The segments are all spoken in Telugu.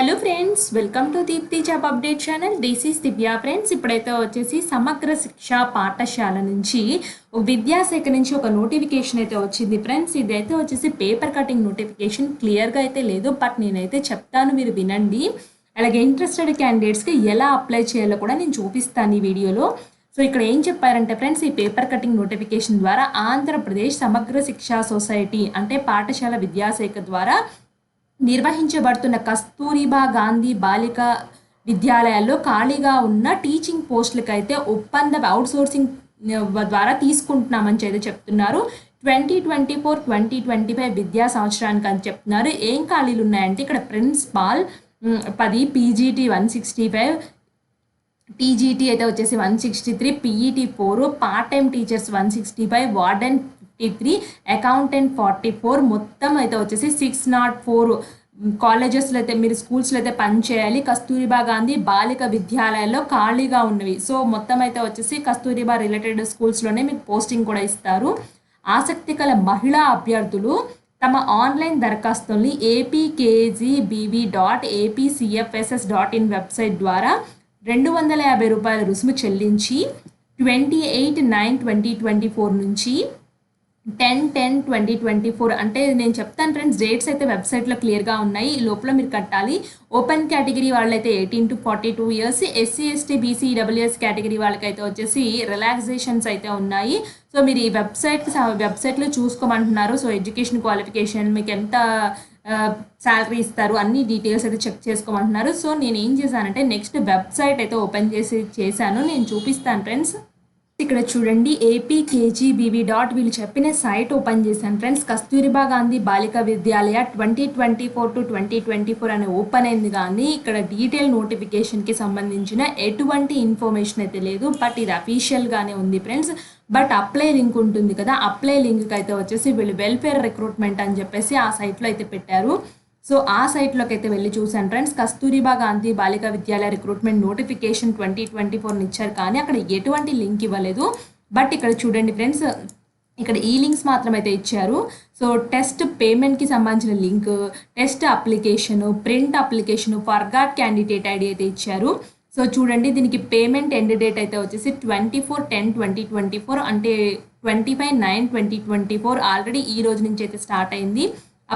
Hello friends, welcome to Deepthi job update channel. This is Divya friends. ఇప్పుడైతే వచ్చేసి సమగ్ర శిక్ష పాఠశాల నుంచి విద్యాశాఖ నుంచి ఒక నోటిఫికేషన్ అయితే వచ్చింది ఫ్రెండ్స్. ఇదైతే వచ్చేసి పేపర్ కటింగ్ నోటిఫికేషన్, క్లియర్గా అయితే లేదు, బట్ నేనైతే చెప్తాను, మీరు వినండి. అలాగే ఇంట్రెస్టెడ్ క్యాండిడేట్స్కి ఎలా అప్లై చేయాలో కూడా నేను చూపిస్తాను ఈ వీడియోలో. సో ఇక్కడ ఏం చెప్పారంటే ఫ్రెండ్స్, ఈ పేపర్ కటింగ్ నోటిఫికేషన్ ద్వారా ఆంధ్రప్రదేశ్ సమగ్ర శిక్షా సొసైటీ అంటే పాఠశాల విద్యాశాఖ ద్వారా నిర్వహించబడుతున్న కస్తూరిబా గాంధీ బాలిక విద్యాలయాల్లో ఖాళీగా ఉన్న టీచింగ్ పోస్టులకు అయితే ఒప్పంద అవుట్సోర్సింగ్ ద్వారా తీసుకుంటున్నామని అయితే చెప్తున్నారు. 2024-2025 విద్యా సంవత్సరానికి అని చెప్తున్నారు. ఏం ఖాళీలు ఉన్నాయంటే ఇక్కడ ప్రిన్సిపాల్ 10, పీజీటీ 165, టీజీటీ అయితే వచ్చేసి 163, PET 4, part time teachers 165, warden 53, accountant 44, మొత్తం అయితే వచ్చేసి 604 కాలేజెస్లో అయితే మీరు స్కూల్స్లో అయితే పనిచేయాలి. కస్తూరిబా గాంధీ బాలిక విద్యాలయాల్లో ఖాళీగా ఉన్నవి. సో మొత్తం అయితే వచ్చేసి కస్తూరిబా రిలేటెడ్ స్కూల్స్లోనే మీకు పోస్టింగ్ కూడా ఇస్తారు. ఆసక్తి గల మహిళా అభ్యర్థులు తమ ఆన్లైన్ దరఖాస్తుల్ని apkgbb.apcfss.in వెబ్సైట్ ద్వారా ₹250 రుసుము చెల్లించి 28/9/2024 నుంచి 10/10/2024 అంటే నేను చెప్తాను ఫ్రెండ్స్, డేట్స్ అయితే వెబ్సైట్లో క్లియర్గా ఉన్నాయి, ఈ లోపల మీరు కట్టాలి. ఓపెన్ కేటగిరీ వాళ్ళైతే 18 to 42 years, SC ST BC EWS category వాళ్ళకైతే వచ్చేసి రిలాక్సేషన్స్ అయితే ఉన్నాయి. సో మీరు ఈ వెబ్సైట్లో చూసుకోమంటున్నారు. సో ఎడ్యుకేషన్ క్వాలిఫికేషన్, మీకు ఎంత శాలరీ ఇస్తారు, అన్ని డీటెయిల్స్ అయితే చెక్ చేసుకోమంటున్నారు. సో నేను ఏం చేశానంటే నెక్స్ట్ వెబ్సైట్ అయితే ఓపెన్ చేశాను, నేను చూపిస్తాను ఫ్రెండ్స్. ఇక్కడ చూడండి, apkgbb. వీళ్ళు చెప్పిన సైట్ ఓపెన్ చేశాను ఫ్రెండ్స్. కస్తూరిబా గాంధీ బాలిక విద్యాలయ 2024 to 2024 అని ఓపెన్ అయింది, కానీ ఇక్కడ డీటెయిల్ నోటిఫికేషన్కి సంబంధించిన ఎటువంటి ఇన్ఫర్మేషన్ అయితే లేదు. బట్ ఇది అఫీషియల్గానే ఉంది ఫ్రెండ్స్. బట్ అప్లై లింక్ ఉంటుంది కదా, అప్లై లింక్కి అయితే వచ్చేసి వీళ్ళు వెల్ఫేర్ రిక్రూట్మెంట్ అని చెప్పేసి ఆ సైట్లో అయితే పెట్టారు. సో ఆ సైట్లోకి అయితే వెళ్ళి చూశాను ఫ్రెండ్స్. కస్తూరిబా గాంధీ బాలిక విద్యాలయ రిక్రూట్మెంట్ నోటిఫికేషన్ 2024 ఇచ్చారు, కానీ అక్కడ ఎటువంటి లింక్ ఇవ్వలేదు. బట్ ఇక్కడ చూడండి ఫ్రెండ్స్, ఇక్కడ ఈ లింక్స్ మాత్రం అయితే ఇచ్చారు. సో టెస్ట్ పేమెంట్కి సంబంధించిన link, test application, print application, forgot candidate ID అయితే ఇచ్చారు. సో చూడండి, దీనికి పేమెంట్ ఎండ్ డేట్ అయితే వచ్చేసి 24/10/2024 అంటే 25/9/2024 ఆల్రెడీ ఈ రోజు నుంచి అయితే స్టార్ట్ అయింది.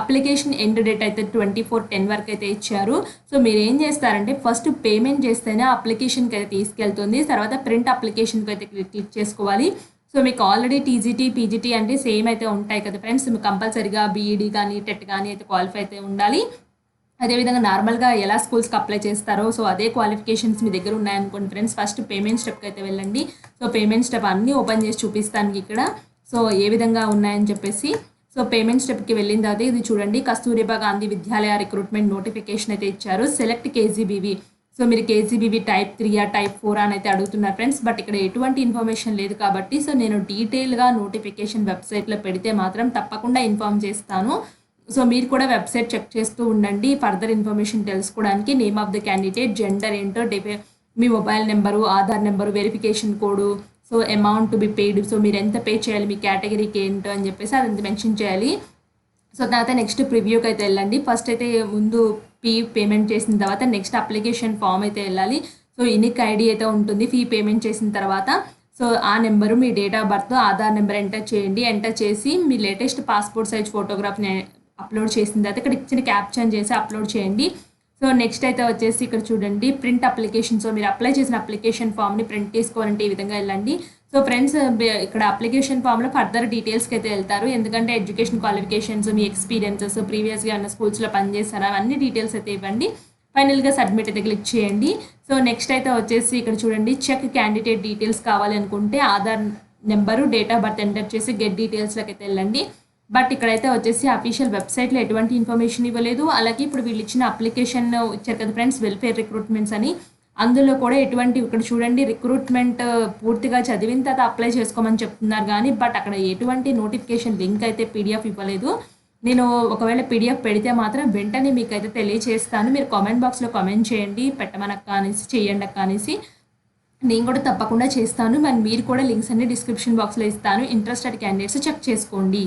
అప్లికేషన్ ఎండ్ డేట్ అయితే 24/10 వరకు అయితే ఇచ్చారు. సో మీరు ఏం చేస్తారంటే ఫస్ట్ పేమెంట్ చేస్తేనే అప్లికేషన్కి అయితే తీసుకెళ్తుంది, తర్వాత ప్రింట్ అప్లికేషన్కి అయితే క్లిక్ చేసుకోవాలి. సో మీకు ఆల్రెడీ టీజీటీ పీజీటీ అంటే సేమ్ అయితే ఉంటాయి కదా ఫ్రెండ్స్, మీకు కంపల్సరీగా బీఈడీ కానీ టెట్ కానీ అయితే క్వాలిఫై అయితే ఉండాలి. అదేవిధంగా నార్మల్గా ఎలా స్కూల్స్కి అప్లై చేస్తారో సో అదే క్వాలిఫికేషన్స్ మీ దగ్గర ఉన్నాయనుకోండి ఫ్రెండ్స్. ఫస్ట్ పేమెంట్ స్టెప్కి అయితే వెళ్ళండి. సో పేమెంట్ స్టెప్ అన్నీ ఓపెన్ చేసి చూపిస్తాను ఇక్కడ, సో ఏ విధంగా ఉన్నాయని చెప్పేసి. సో పేమెంట్ స్టెప్కి వెళ్ళిన తర్వాత ఇది చూడండి, కస్తూరిబా గాంధీ విద్యాలయ రిక్రూట్మెంట్ నోటిఫికేషన్ అయితే ఇచ్చారు. Select KGBV. సో మీరు కేజీబీవీ టైప్ 3 టైప్ 4 అని అయితే అడుగుతున్నారు ఫ్రెండ్స్. బట్ ఇక్కడ ఎటువంటి ఇన్ఫర్మేషన్ లేదు కాబట్టి సో నేను డీటెయిల్గా నోటిఫికేషన్ వెబ్సైట్లో పెడితే మాత్రం తప్పకుండా ఇన్ఫార్మ్ చేస్తాను. సో మీరు కూడా వెబ్సైట్ చెక్ చేస్తూ ఉండండి ఫర్దర్ ఇన్ఫర్మేషన్ తెలుసుకోవడానికి. Name of the candidate, gender ఏంటో, మీ mobile number, Aadhaar number, verification code, so amount to be paid, so మీరు ఎంత పే చేయాలి, మీ కేటగిరీకి ఏంటో అని చెప్పేసి అదంతా మెన్షన్ చేయాలి. సో తర్వాత నెక్స్ట్ ప్రివ్యూకి అయితే వెళ్ళండి. ఫస్ట్ అయితే ముందు పేమెంట్ చేసిన తర్వాత నెక్స్ట్ అప్లికేషన్ ఫామ్ అయితే వెళ్ళాలి. సో యూనిక్ ఐడి అయితే ఉంటుంది ఫీ పేమెంట్ చేసిన తర్వాత. సో ఆ number, me date of birth, Aadhaar number enter చేయండి. ఎంటర్ చేసి మీ లేటెస్ట్ పాస్పోర్ట్ సైజ్ ఫోటోగ్రాఫ్ని అప్లోడ్ చేసిన తర్వాత ఇక్కడ ఇచ్చిన క్యాప్షన్ చేసి అప్లోడ్ చేయండి. సో నెక్స్ట్ అయితే వచ్చేసి ఇక్కడ చూడండి ప్రింట్ అప్లికేషన్. సో మీరు అప్లై చేసిన అప్లికేషన్ ఫామ్ని ప్రింట్ తీసుకోవాలంటే ఈ విధంగా వెళ్ళండి. సో ఫ్రెండ్స్, ఇక్కడ అప్లికేషన్ ఫామ్లో ఫర్దర్ డీటెయిల్స్కి అయితే వెళ్తారు, ఎందుకంటే ఎడ్యుకేషన్ క్వాలిఫికేషన్స్, మీ ఎక్స్పీరియన్సెస్, ప్రీవియస్గా ఉన్న స్కూల్స్లో పనిచేస్తారా అవన్నీ డీటెయిల్స్ అయితే ఇవ్వండి. ఫైనల్గా సబ్మిట్ అయితే క్లిక్ చేయండి. సో నెక్స్ట్ అయితే వచ్చేసి ఇక్కడ చూడండి చెక్ క్యాండిడేట్ డీటెయిల్స్ కావాలి అనుకుంటే Aadhaar number, date of birth enter చేసి గెట్ డీటెయిల్స్లోకి అయితే వెళ్ళండి. బట్ ఇక్కడైతే వచ్చేసి అఫీషియల్ వెబ్సైట్లో ఎటువంటి ఇన్ఫర్మేషన్ ఇవ్వలేదు. అలాగే ఇప్పుడు వీళ్ళు ఇచ్చిన అప్లికేషన్ ఇచ్చారు కదా ఫ్రెండ్స్, వెల్ఫేర్ రిక్రూట్మెంట్స్ అని, అందులో కూడా ఎటువంటి, ఇక్కడ చూడండి రిక్రూట్మెంట్ పూర్తిగా చదివిన తర్వాత అప్లై చేసుకోమని చెప్తున్నారు, కానీ బట్ అక్కడ ఎటువంటి నోటిఫికేషన్ లింక్ అయితే పీడిఎఫ్ ఇవ్వలేదు. నేను ఒకవేళ పీడిఎఫ్ పెడితే మాత్రం వెంటనే మీకు అయితే తెలియజేస్తాను. మీరు కామెంట్ బాక్స్లో కామెంట్ చేయండి, పెట్టమనక్క అనేసి, చేయండి అక్క అనేసి. నేను కూడా తప్పకుండా చేస్తాను. మరి మీరు కూడా లింక్స్ అన్ని డిస్క్రిప్షన్ బాక్స్లో ఇస్తాను. ఇంట్రెస్టెడ్ క్యాండిడేట్స్ చెక్ చేసుకోండి.